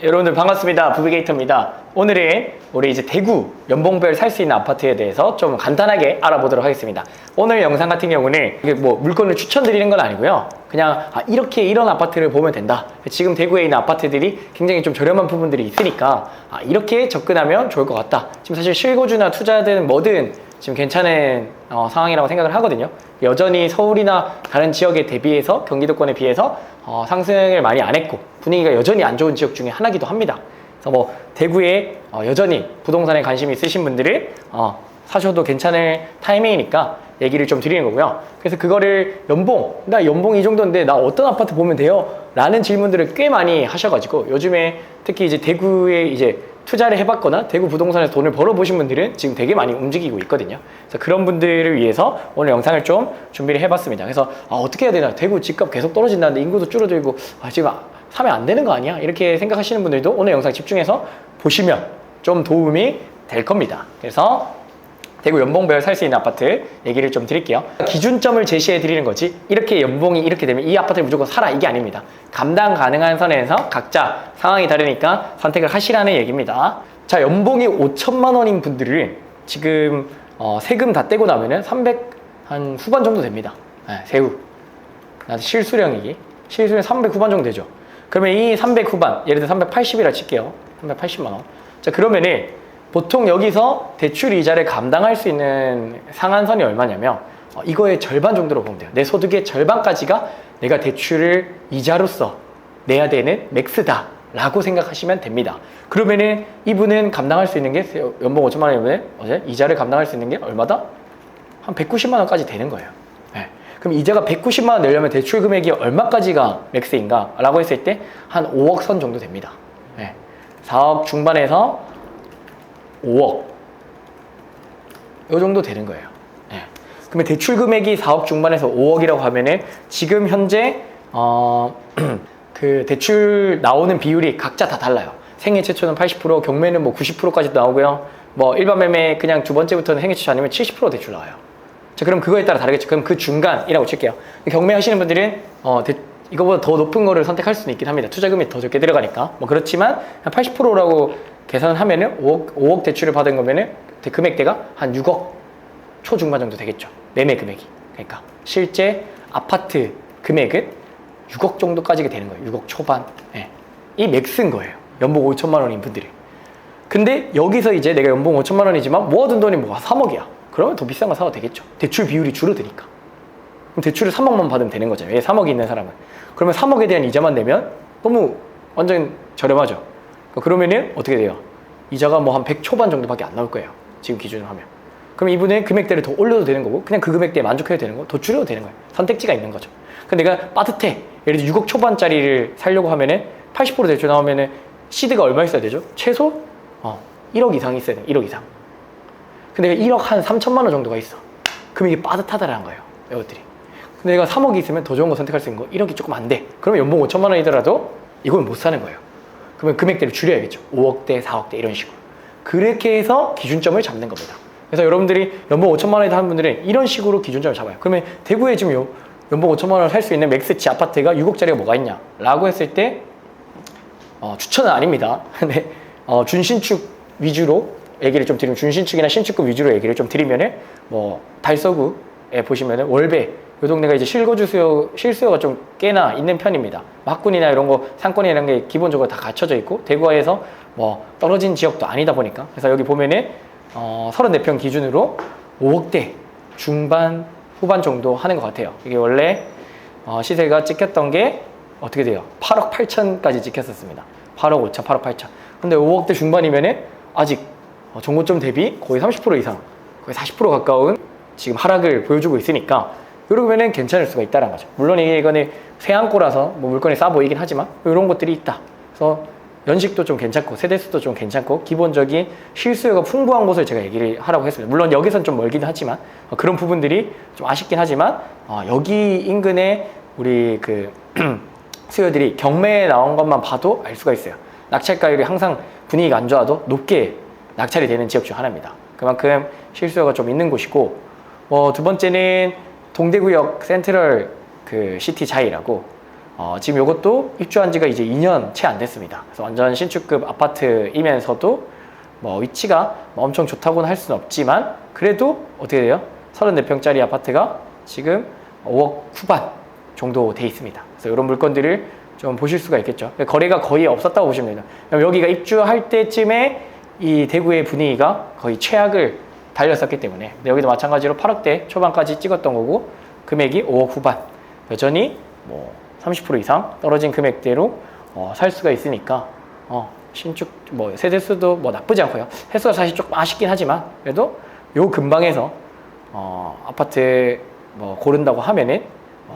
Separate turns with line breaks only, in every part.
여러분들 반갑습니다. 부비게이터입니다. 오늘은 우리 이제 대구 연봉별 살 수 있는 아파트에 대해서 좀 간단하게 알아보도록 하겠습니다. 오늘 영상 같은 경우는 이게 뭐 물건을 추천드리는 건 아니고요. 그냥 이렇게 이런 아파트를 보면 된다. 지금 대구에 있는 아파트들이 굉장히 좀 저렴한 부분들이 있으니까 이렇게 접근하면 좋을 것 같다. 지금 사실 실거주나 투자든 뭐든 지금 괜찮은 상황이라고 생각을 하거든요. 여전히 서울이나 다른 지역에 대비해서 경기도권에 비해서 상승을 많이 안 했고 분위기가 여전히 안 좋은 지역 중에 하나기도 합니다. 그래서 뭐 대구에 여전히 부동산에 관심이 있으신 분들은 사셔도 괜찮을 타이밍이니까 얘기를 좀 드리는 거고요. 그래서 그거를 나 연봉 이 정도인데 나 어떤 아파트 보면 돼요? 라는 질문들을 꽤 많이 하셔가지고 요즘에 특히 이제 대구에 이제 투자를 해봤거나 대구 부동산에서 돈을 벌어보신 분들은 지금 되게 많이 움직이고 있거든요. 그래서 그런 분들을 위해서 오늘 영상을 좀 준비를 해봤습니다. 그래서 어떻게 해야 되나? 대구 집값 계속 떨어진다는데 인구도 줄어들고 지금 사면 안 되는 거 아니야? 이렇게 생각하시는 분들도 오늘 영상 집중해서 보시면 좀 도움이 될 겁니다. 그래서 대구 연봉별 살 수 있는 아파트 얘기를 좀 드릴게요. 기준점을 제시해 드리는 거지 이렇게 연봉이 이렇게 되면 이 아파트를 무조건 사라 이게 아닙니다. 감당 가능한 선에서 각자 상황이 다르니까 선택을 하시라는 얘기입니다. 자, 연봉이 5천만 원인 분들은 지금 세금 다 떼고 나면은 300 한 후반 정도 됩니다. 세후 실수령이 300 후반 정도 되죠. 그러면 이 300 후반 예를 들어 380이라 칠게요. 380만 원. 자, 그러면은 보통 여기서 대출 이자를 감당할 수 있는 상한선이 얼마냐면 이거의 절반 정도로 보면 돼요. 내 소득의 절반까지가 내가 대출을 이자로서 내야 되는 맥스다 라고 생각하시면 됩니다. 그러면은 이분은 감당할 수 있는 게 연봉 5천만 원이면 이자를 감당할 수 있는 게 얼마다? 한 190만 원까지 되는 거예요. 네. 그럼 이자가 190만 원 내려면 대출 금액이 얼마까지가 맥스인가 라고 했을 때 한 5억 선 정도 됩니다. 네. 4억 중반에서 5억 이 정도 되는 거예요. 네. 그러면 대출 금액이 4억 중반에서 5억이라고 하면은 지금 현재 그 대출 나오는 비율이 각자 다 달라요. 생애 최초는 80%, 경매는 뭐 90%까지도 나오고요. 뭐 일반 매매 그냥 두 번째부터는 생애 최초 아니면 70% 대출 나와요. 자, 그럼 그거에 따라 다르겠죠. 그럼 그 중간이라고 칠게요. 경매 하시는 분들은 이거보다 더 높은 거를 선택할 수는 있긴 합니다. 투자금이 더 적게 들어가니까. 뭐 그렇지만 한 80%라고 계산을 하면은 5억 대출을 받은 거면은 금액대가 한 6억 초중반 정도 되겠죠. 매매 금액이. 그러니까 실제 아파트 금액은 6억 정도까지 되는 거예요. 6억 초반. 네. 이 맥스인 거예요. 연봉 5천만 원인 분들이. 근데 여기서 이제 내가 연봉 5천만 원이지만 모아둔 돈이 뭐가 3억이야. 그러면 더 비싼 거 사도 되겠죠. 대출 비율이 줄어드니까. 그럼 대출을 3억만 받으면 되는 거죠. 왜 3억이 있는 사람은. 그러면 3억에 대한 이자만 내면 너무 완전 저렴하죠. 그러면은 어떻게 돼요? 이자가 뭐 한 100 초반 정도밖에 안 나올 거예요. 지금 기준으로 하면. 그럼 이분의 금액대를 더 올려도 되는 거고 그냥 그 금액대에 만족해도 되는 거고 더 줄여도 되는 거예요. 선택지가 있는 거죠. 근데 내가 빠듯해. 예를 들어 6억 초반짜리를 살려고 하면은 80% 대출 나오면은 시드가 얼마 있어야 되죠? 최소 1억 이상이 있어야 돼. 1억 이상. 근데 내가 1억 한 3천만 원 정도가 있어. 그럼 이게 빠듯하다라는 거예요. 이것들이. 근데 내가 3억이 있으면 더 좋은 거 선택할 수 있는 거 1억이 조금 안 돼. 그러면 연봉 5천만 원이더라도 이건 못 사는 거예요. 그러면 금액대를 줄여야겠죠. 5억대, 4억대 이런 식으로. 그렇게 해서 기준점을 잡는 겁니다. 그래서 여러분들이 연봉 5천만 원이다 하는 분들은 이런 식으로 기준점을 잡아요. 그러면 대구에 지금 연봉 5천만 원을 살 수 있는 맥스치 아파트가 6억짜리가 뭐가 있냐? 라고 했을 때 추천은 아닙니다. 근데 준신축 위주로 얘기를 좀 드리면 준신축이나 신축급 위주로 얘기를 좀 드리면은 뭐 달서구에 보시면은 월배 이 동네가 이제 실수요가 좀 꽤나 있는 편입니다. 학군이나 이런 거 상권이나 이런 게 기본적으로 다 갖춰져 있고 대구에서 뭐 떨어진 지역도 아니다 보니까 그래서 여기 보면은 34평 기준으로 5억대 중반 후반 정도 하는 것 같아요. 이게 원래 시세가 찍혔던 게 어떻게 돼요? 8억 8천까지 찍혔었습니다. 8억 5천, 8억 8천. 근데 5억대 중반이면은 아직 정고점 대비 거의 30% 이상, 거의 40% 가까운 지금 하락을 보여주고 있으니까 그러면은 괜찮을 수가 있다는 거죠. 물론 이거는 세안고라서 뭐 물건이 싸 보이긴 하지만 이런 것들이 있다. 그래서 연식도 좀 괜찮고 세대수도 좀 괜찮고 기본적인 실수요가 풍부한 곳을 제가 얘기를 하라고 했습니다. 물론 여기선 좀 멀긴 하지만 그런 부분들이 좀 아쉽긴 하지만 여기 인근에 우리 그 수요들이 경매에 나온 것만 봐도 알 수가 있어요. 낙찰가율이 항상 분위기가 안 좋아도 높게 낙찰이 되는 지역 중 하나입니다. 그만큼 실수요가 좀 있는 곳이고 두 번째는 동대구역 센트럴 그 시티 자이라고 지금 이것도 입주한 지가 이제 2년 채 안 됐습니다. 그래서 완전 신축급 아파트이면서도 뭐 위치가 뭐 엄청 좋다고는 할 수는 없지만 그래도 어떻게 돼요? 34평짜리 아파트가 지금 5억 후반 정도 돼 있습니다. 그래서 이런 물건들을 좀 보실 수가 있겠죠. 거래가 거의 없었다고 보시면 됩니다. 여기가 입주할 때쯤에 이 대구의 분위기가 거의 최악을 달렸었기 때문에 여기도 마찬가지로 8억대 초반까지 찍었던 거고 금액이 5억 후반 여전히 뭐 30% 이상 떨어진 금액대로 살 수가 있으니까 신축 뭐 세대수도 뭐 나쁘지 않고요. 횟수가 사실 조금 아쉽긴 하지만 그래도 요 근방에서 아파트 뭐 고른다고 하면은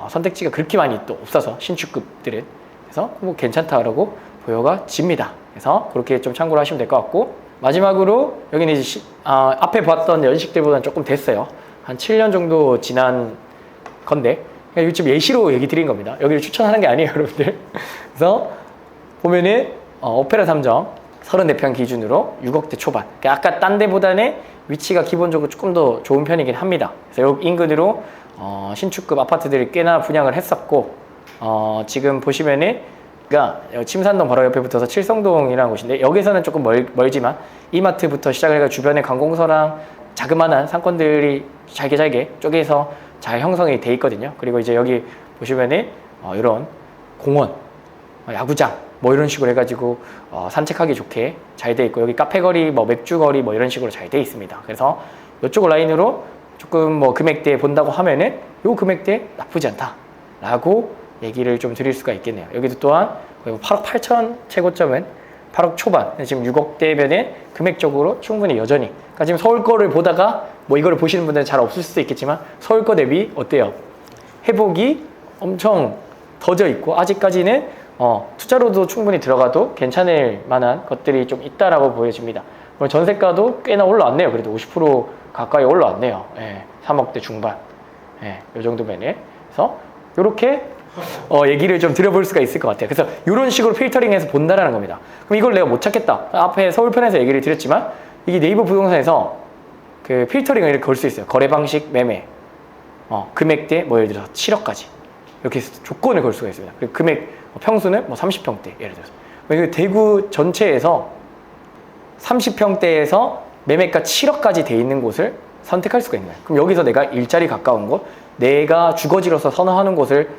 선택지가 그렇게 많이 또 없어서 신축급들은 그래서 뭐 괜찮다라고 보여집니다. 그래서 그렇게 좀 참고를 하시면 될 것 같고 마지막으로 여기는 이제 앞에 봤던 연식들보다는 조금 됐어요. 한 7년 정도 지난 건데 이거 좀 예시로 얘기 드린 겁니다. 여기를 추천하는 게 아니에요, 여러분들. 그래서 보면은 오페라 3정 34평 기준으로 6억대 초반. 그러니까 아까 딴 데보다는 위치가 기본적으로 조금 더 좋은 편이긴 합니다. 그래서 여기 인근으로 신축급 아파트들을 꽤나 분양을 했었고 지금 보시면은 그러니까 침산동 바로 옆에 붙어서 칠성동이라는 곳인데 여기서는 조금 멀지만 이마트부터 시작해서 주변에 관공서랑 자그마한 상권들이 잘게 쪼개서 잘 형성이 돼 있거든요. 그리고 이제 여기 보시면은 이런 공원, 야구장 뭐 이런 식으로 해가지고 산책하기 좋게 잘 돼 있고 여기 카페거리, 뭐 맥주거리 뭐 이런 식으로 잘 돼 있습니다. 그래서 이쪽 라인으로 조금 뭐 금액대 본다고 하면은 요 금액대 나쁘지 않다라고 얘기를 좀 드릴 수가 있겠네요. 여기도 또한 8억 8천 최고점은 8억 초반 지금 6억대면은 금액적으로 충분히 여전히 그러니까 지금 서울 거를 보다가 뭐 이거를 보시는 분들은 잘 없을 수도 있겠지만 서울 거 대비 어때요? 회복이 엄청 더져 있고 아직까지는 투자로도 충분히 들어가도 괜찮을 만한 것들이 좀 있다라고 보여집니다. 전세가도 꽤나 올라왔네요. 그래도 50% 가까이 올라왔네요. 3억대 중반. 이 정도면은. 그래서 이렇게 얘기를 좀 드려볼 수가 있을 것 같아요. 그래서 이런 식으로 필터링해서 본다라는 겁니다. 그럼 이걸 내가 못 찾겠다. 앞에 서울편에서 얘기를 드렸지만 이게 네이버 부동산에서 그 필터링을 이렇게 걸 수 있어요. 거래 방식, 매매, 금액대, 뭐 예를 들어서 7억까지 이렇게 해서 조건을 걸 수가 있습니다. 그리고 금액 평수는 뭐 30평대 예를 들어서 대구 전체에서 30평대에서 매매가 7억까지 돼 있는 곳을 선택할 수가 있는 거예요. 그럼 여기서 내가 일자리 가까운 곳, 내가 주거지로서 선호하는 곳을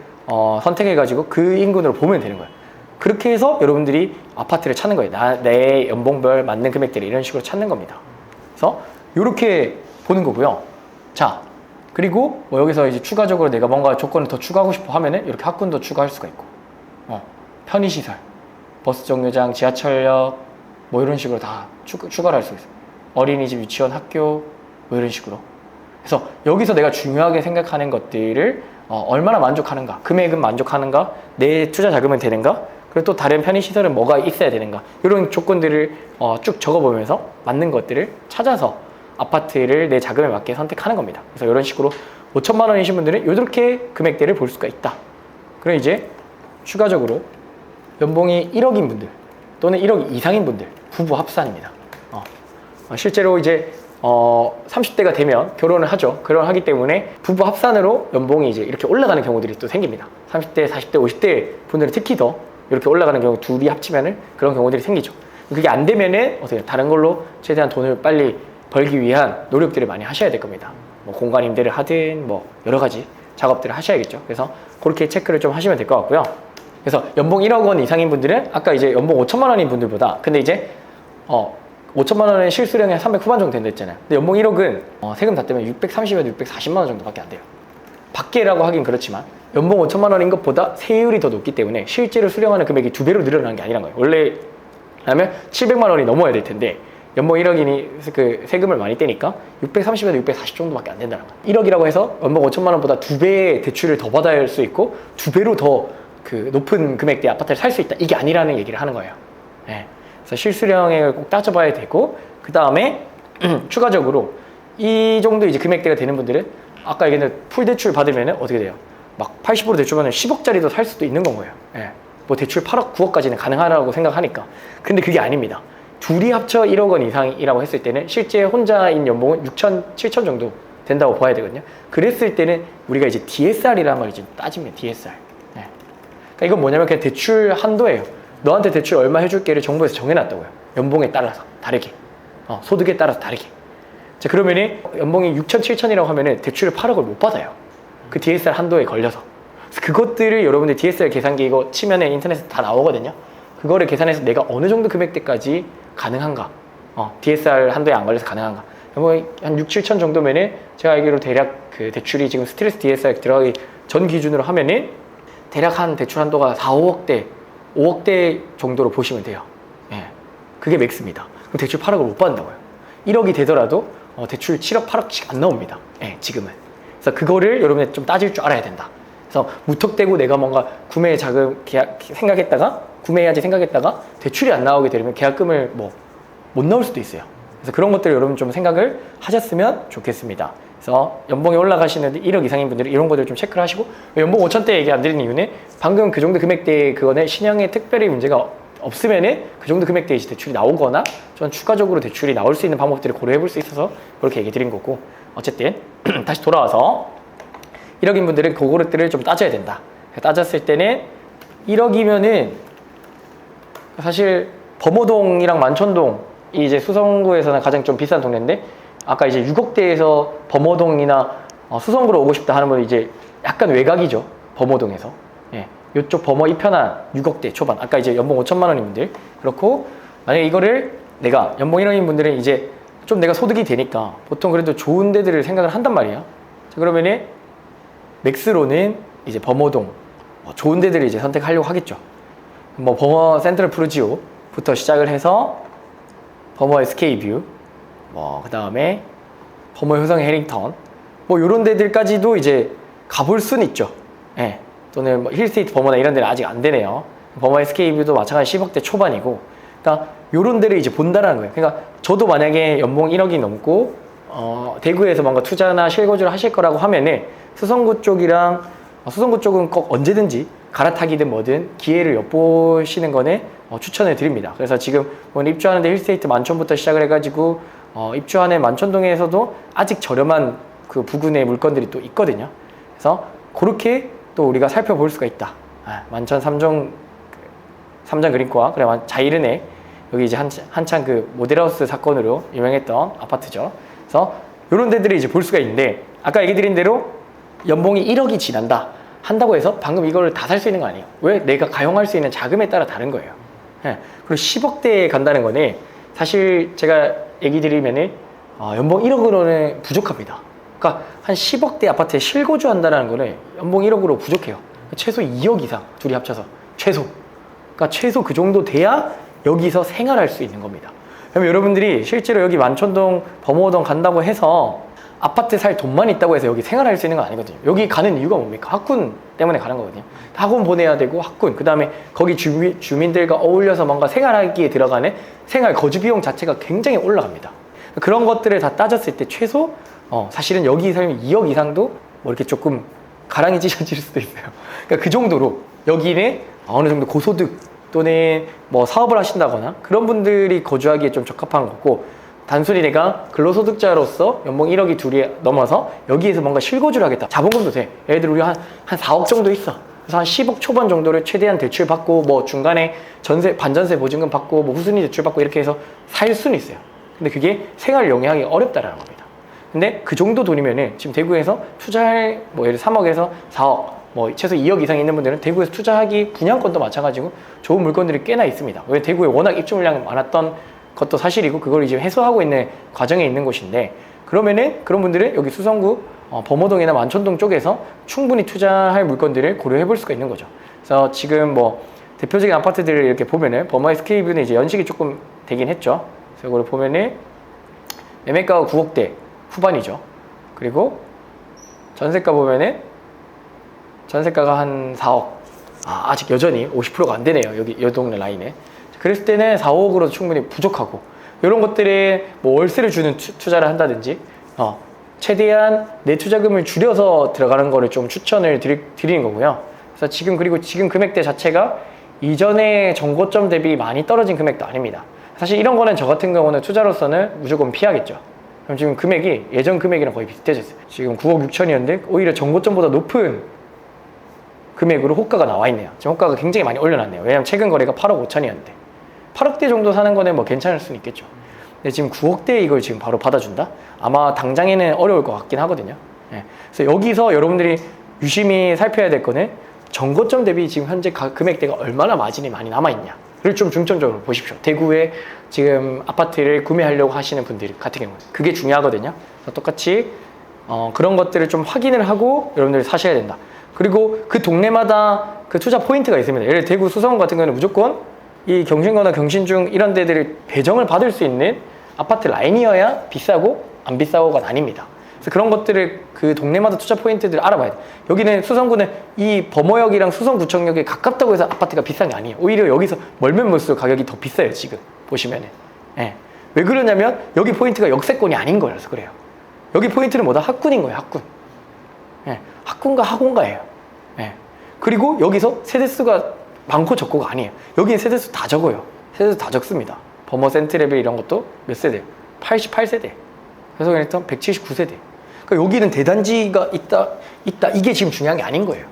선택해가지고 그 인근으로 보면 되는 거예요. 그렇게 해서 여러분들이 아파트를 찾는 거예요. 내 연봉별 맞는 금액대를 이런 식으로 찾는 겁니다. 그래서 이렇게 보는 거고요. 자, 그리고 뭐 여기서 이제 추가적으로 내가 뭔가 조건을 더 추가하고 싶어 하면은 이렇게 학군도 추가할 수가 있고, 편의시설, 버스 정류장, 지하철역, 뭐 이런 식으로 다 추가를 할 수 있어요. 어린이집, 유치원, 학교, 뭐 이런 식으로. 그래서 여기서 내가 중요하게 생각하는 것들을 얼마나 만족하는가, 금액은 만족하는가, 내 투자 자금은 되는가, 그리고 또 다른 편의시설은 뭐가 있어야 되는가, 이런 조건들을 쭉 적어보면서 맞는 것들을 찾아서 아파트를 내 자금에 맞게 선택하는 겁니다. 그래서 이런 식으로 5천만 원이신 분들은 이렇게 금액대를 볼 수가 있다. 그럼 이제 추가적으로 연봉이 1억인 분들 또는 1억 이상인 분들 부부 합산입니다. 실제로 이제 30대가 되면 결혼을 하죠. 결혼하기 때문에 부부 합산으로 연봉이 이제 이렇게 올라가는 경우들이 또 생깁니다. 30대, 40대, 50대 분들은 특히 더 이렇게 올라가는 경우 둘이 합치면은 그런 경우들이 생기죠. 그게 안 되면은 어떻게 다른 걸로 최대한 돈을 빨리 벌기 위한 노력들을 많이 하셔야 될 겁니다. 뭐 공간 임대를 하든 뭐 여러 가지 작업들을 하셔야겠죠. 그래서 그렇게 체크를 좀 하시면 될 것 같고요. 그래서 연봉 1억 원 이상인 분들은 아까 이제 연봉 5천만 원인 분들보다 근데 이제 5천만 원의 실수령이 한 300 후반 정도 된다 했잖아요. 근데 연봉 1억은 세금 다 떼면 630에서 640만 원 정도밖에 안 돼요. 밖에라고 하긴 그렇지만 연봉 5천만 원인 것보다 세율이 더 높기 때문에 실제로 수령하는 금액이 2배로 늘어나는 게 아니란 거예요. 원래 하면 700만 원이 넘어야 될 텐데 연봉 1억이니 그 세금을 많이 떼니까 630에서 640 정도밖에 안 된다는 거예요. 1억이라고 해서 연봉 5천만 원보다 2배의 대출을 더 받아야 할 수 있고 2배로 더 그 높은 금액대 아파트를 살 수 있다. 이게 아니라는 얘기를 하는 거예요. 그래서 실수령액을 꼭 따져봐야 되고 그 다음에 추가적으로 이 정도 이제 금액대가 되는 분들은 아까 얘기했는 풀 대출 받으면 어떻게 돼요? 막 80% 대출받으면 10억짜리도 살 수도 있는 건 거예요. 뭐 대출 8억, 9억까지는 가능하다고 생각하니까. 근데 그게 아닙니다. 둘이 합쳐 1억 원 이상이라고 했을 때는 실제 혼자인 연봉은 6천, 7천 정도 된다고 봐야 되거든요. 그랬을 때는 우리가 이제 DSR이라는 걸 이제 따집니다. DSR. 그러니까 이건 뭐냐면 그냥 대출 한도예요. 너한테 대출 얼마 해줄게를 정부에서 정해놨다고요. 연봉에 따라서 다르게, 소득에 따라서 다르게. 자, 그러면은 연봉이 6천, 7천이라고 하면은 대출을 8억을 못 받아요. 그 DSR 한도에 걸려서. 그래서 그것들을 여러분들 DSR 계산기 이거 치면은 인터넷에 다 나오거든요. 그거를 계산해서 내가 어느 정도 금액대까지 가능한가, DSR 한도에 안 걸려서 가능한가. 연봉이 한 6, 7천 정도면은 제가 알기로 대략 그 대출이 지금 스트레스 DSR 들어가기 전 기준으로 하면은 대략 한 대출 한도가 4, 5억대, 5억대 정도로 보시면 돼요. 예, 그게 맥스입니다. 그럼 대출 8억을 못 받는다고요. 1억이 되더라도 대출 7억, 8억씩 안 나옵니다. 예, 지금은. 그래서 그거를 여러분이 좀 따질 줄 알아야 된다. 그래서 무턱대고 내가 뭔가 구매 자금 계약 생각했다가 구매해야지 생각했다가 대출이 안 나오게 되면 계약금을 뭐 못 나올 수도 있어요. 그래서 그런 것들 여러분 좀 생각을 하셨으면 좋겠습니다. 그래서 연봉이 올라가시는데 1억 이상인 분들은 이런 것들 좀 체크를 하시고, 연봉 5천대 얘기 안 드리는 이유는 방금 그 정도 금액대 그거는 신형에 특별히 문제가 없으면은 그 정도 금액대에 대출이 나오거나 좀 추가적으로 대출이 나올 수 있는 방법들을 고려해 볼 수 있어서 그렇게 얘기 드린 거고, 어쨌든 다시 돌아와서 1억인 분들은 그거를 좀 따져야 된다. 따졌을 때는 1억이면은 사실 범어동이랑 만천동이 이제 수성구에서는 가장 좀 비싼 동네인데, 아까 이제 6억대에서 범어동이나 수성구로 오고 싶다 하는 분은 이제 약간 외곽이죠. 범어동에서. 예. 이쪽 범어 이편한 6억대 초반. 아까 이제 연봉 5천만 원인 분들. 그렇고, 만약에 이거를 내가 연봉 1억인 분들은 이제 좀 내가 소득이 되니까 보통 그래도 좋은 데들을 생각을 한단 말이야. 자, 그러면은 맥스로는 이제 범어동, 좋은 데들을 이제 선택하려고 하겠죠. 뭐 범어 센트럴 푸르지오부터 시작을 해서 범어 SK뷰, 그 다음에 범어 효성 해링턴, 뭐 요런 데들까지도 이제 가볼 수는 있죠. 예. 또는 뭐 힐스테이트 범어나 이런 데는 아직 안 되네요. 범어 SK뷰도 마찬가지 10억대 초반이고, 그러니까 요런 데를 이제 본다라는 거예요. 그러니까 저도 만약에 연봉 1억이 넘고 대구에서 뭔가 투자나 실거주를 하실 거라고 하면은 수성구 쪽이랑 수성구 쪽은 꼭 언제든지 갈아타기든 뭐든 기회를 엿보시는 거는 추천을 드립니다. 그래서 지금 오늘 입주하는데 힐스테이트 만촌부터 시작을 해가지고 입주하는 만촌동에서도 아직 저렴한 그 부근의 물건들이 또 있거든요. 그래서 그렇게 또 우리가 살펴볼 수가 있다. 만천 3종 그린코아, 그래 자이른에 여기 이제 한창 그 모델하우스 사건으로 유명했던 아파트죠. 그래서 이런 데들을 이제 볼 수가 있는데, 아까 얘기 드린 대로 연봉이 1억이 지난다 한다고 해서 방금 이걸 다 살 수 있는 거 아니에요. 왜? 내가 가용할 수 있는 자금에 따라 다른 거예요. 예. 그리고 10억대에 간다는 거는 사실 제가 얘기 드리면은 연봉 1억으로는 부족합니다. 그러니까 한 10억대 아파트에 실거주 한다는 거는 연봉 1억으로 부족해요. 최소 2억 이상 둘이 합쳐서 최소. 그러니까 최소 그 정도 돼야 여기서 생활할 수 있는 겁니다. 그러면 여러분들이 실제로 여기 만촌동, 범어동 간다고 해서 아파트 살 돈만 있다고 해서 여기 생활할 수 있는 건 아니거든요. 여기 가는 이유가 뭡니까? 학군 때문에 가는 거거든요. 학원 보내야 되고 학군, 그 다음에 거기 주민들과 어울려서 뭔가 생활하기에 들어가는 생활 거주 비용 자체가 굉장히 올라갑니다. 그런 것들을 다 따졌을 때 최소 사실은 여기 살면 2억 이상도 뭐 이렇게 조금 가랑이 찢어질 수도 있어요. 그러니까 그 정도로 여기는 어느 정도 고소득 또는 뭐 사업을 하신다거나 그런 분들이 거주하기에 좀 적합한 거고, 단순히 내가 근로소득자로서 연봉 1억이 둘이 넘어서 여기에서 뭔가 실거주를 하겠다. 자본금도 돼. 예를 들어 우리 한 4억 정도 있어. 그래서 한 10억 초반 정도를 최대한 대출 받고 뭐 중간에 반전세 보증금 받고 뭐 후순위 대출 받고 이렇게 해서 살 수는 있어요. 근데 그게 생활 영위하기 어렵다라는 겁니다. 근데 그 정도 돈이면은 지금 대구에서 투자할 뭐 예를 들어 3억에서 4억 뭐 최소 2억 이상 있는 분들은 대구에서 투자하기 분양권도 마찬가지고 좋은 물건들이 꽤나 있습니다. 왜? 대구에 워낙 입주 물량이 많았던 것도 사실이고 그걸 이제 해소하고 있는 과정에 있는 곳인데, 그러면은 그런 분들은 여기 수성구 범어동이나 만촌동 쪽에서 충분히 투자할 물건들을 고려해 볼 수가 있는 거죠. 그래서 지금 뭐 대표적인 아파트들을 이렇게 보면은 범어 SK뷰는 이제 연식이 조금 되긴 했죠. 그래서 이걸 보면은 매매가가 9억대 후반이죠. 그리고 전세가 보면은 전세가가 한 4억. 아직 여전히 50%가 안 되네요. 여기 이 동네 라인에. 그랬을 때는 4, 5억으로도 충분히 부족하고, 이런 것들에 뭐 월세를 주는 투자를 한다든지 최대한 내 투자금을 줄여서 들어가는 거를 좀 추천을 드리는 거고요. 그래서 지금 지금 금액대 자체가 이전의 정고점 대비 많이 떨어진 금액도 아닙니다. 사실 이런 거는 저 같은 경우는 투자로서는 무조건 피하겠죠. 그럼 지금 금액이 예전 금액이랑 거의 비슷해졌어요. 지금 9억 6천이었는데 오히려 정고점보다 높은 금액으로 호가가 나와 있네요. 지금 호가가 굉장히 많이 올려놨네요. 왜냐면 최근 거래가 8억 5천이었는데 8억대 정도 사는 거는 뭐 괜찮을 수는 있겠죠. 근데 지금 9억대 이걸 지금 바로 받아준다? 아마 당장에는 어려울 것 같긴 하거든요. 예. 그래서 여기서 여러분들이 유심히 살펴야 될 거는 전고점 대비 지금 현재 금액대가 얼마나 마진이 많이 남아있냐를 좀 중점적으로 보십시오. 대구에 지금 아파트를 구매하려고 하시는 분들 같은 경우는 그게 중요하거든요. 그래서 똑같이 그런 것들을 좀 확인을 하고 여러분들이 사셔야 된다. 그리고 그 동네마다 그 투자 포인트가 있습니다. 예를 들어 대구 수성원 같은 경우는 무조건 이 경신거나 경신중 이런 데들을 배정을 받을 수 있는 아파트 라인이어야 비싸고 안 비싸고가 나뉩니다. 그래서 그런 것들을 그 동네마다 투자 포인트들을 알아봐야 돼요. 여기는 수성구는 이 범어역이랑 수성구청역에 가깝다고 해서 아파트가 비싼 게 아니에요. 오히려 여기서 멀면 멀수록 가격이 더 비싸요, 지금 보시면은. 예. 왜 그러냐면 여기 포인트가 역세권이 아닌 거라서 그래요. 여기 포인트는 뭐다? 학군인 거예요, 학군. 예. 학군과 학원가예요. 예. 그리고 여기서 세대수가 많고 적고가 아니에요. 여기는 세대수 다 적어요. 세대수 다 적습니다. 범어 센트레벨 이런 것도 몇 세대? 88세대. 그래서 일단 179세대. 그러니까 여기는 대단지가 있다. 이게 지금 중요한 게 아닌 거예요.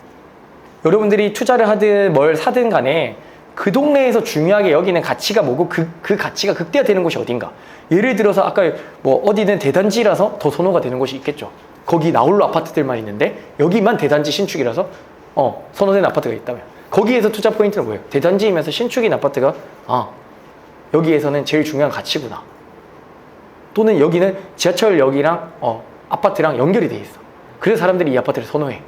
여러분들이 투자를 하든 뭘 사든 간에 그 동네에서 중요하게 여기는 가치가 뭐고 그 가치가 극대화되는 곳이 어딘가. 예를 들어서 아까 뭐 어디는 대단지라서 더 선호가 되는 곳이 있겠죠. 거기 나홀로 아파트들만 있는데 여기만 대단지 신축이라서 선호되는 아파트가 있다면 거기에서 투자 포인트는 뭐예요? 대단지이면서 신축인 아파트가 여기에서는 제일 중요한 가치구나. 또는 여기는 지하철역이랑 아파트랑 연결이 돼 있어. 그래서 사람들이 이 아파트를 선호해.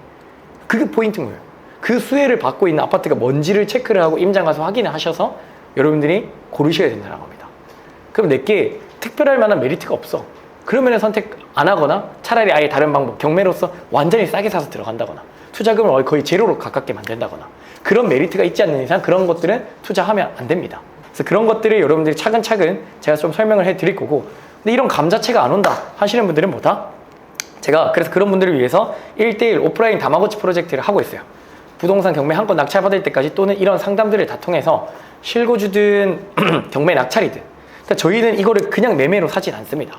그게 포인트인 거예요. 그 수혜를 받고 있는 아파트가 뭔지를 체크를 하고 임장 가서 확인을 하셔서 여러분들이 고르셔야 된다는 겁니다. 그럼 내게 특별할 만한 메리트가 없어. 그러면 선택 안 하거나 차라리 아예 다른 방법, 경매로서 완전히 싸게 사서 들어간다거나 투자금을 거의 제로로 가깝게 만든다거나 그런 메리트가 있지 않는 이상 그런 것들은 투자하면 안 됩니다. 그래서 그런 것들을 여러분들이 차근차근 제가 좀 설명을 해 드릴 거고, 근데 이런 감 자체가 안 온다 하시는 분들은 뭐다? 제가 그래서 그런 분들을 위해서 1대1 오프라인 다마고치 프로젝트를 하고 있어요. 부동산 경매 한 건 낙찰받을 때까지 또는 이런 상담들을 다 통해서 실거주든 경매 낙찰이든, 그러니까 저희는 이거를 그냥 매매로 사진 않습니다.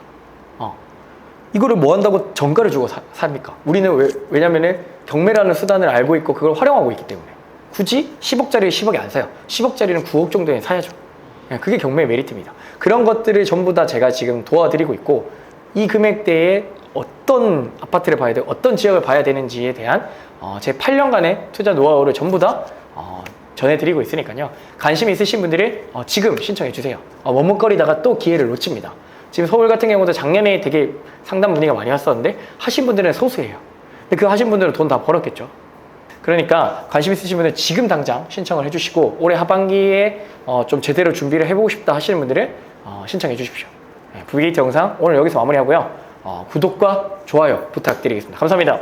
이거를 뭐 한다고 정가를 주고 삽니까? 우리는 왜냐면은 경매라는 수단을 알고 있고 그걸 활용하고 있기 때문에 굳이 10억짜리 10억에 안 사요. 10억짜리는 9억 정도에 사야죠. 그게 경매의 메리트입니다. 그런 것들을 전부 다 제가 지금 도와드리고 있고, 이 금액대에 어떤 아파트를 봐야 되고 어떤 지역을 봐야 되는지에 대한 제 8년간의 투자 노하우를 전부 다 전해드리고 있으니까요. 관심 있으신 분들은 지금 신청해 주세요. 머뭇거리다가 또 기회를 놓칩니다. 지금 서울 같은 경우도 작년에 되게 상담 문의가 많이 왔었는데 하신 분들은 소수예요. 근데 그 하신 분들은 돈 다 벌었겠죠. 그러니까 관심 있으신 분들은 지금 당장 신청을 해주시고, 올해 하반기에 좀 제대로 준비를 해보고 싶다 하시는 분들은 신청해 주십시오. 부비게이트 영상 오늘 여기서 마무리하고요. 구독과 좋아요 부탁드리겠습니다. 감사합니다.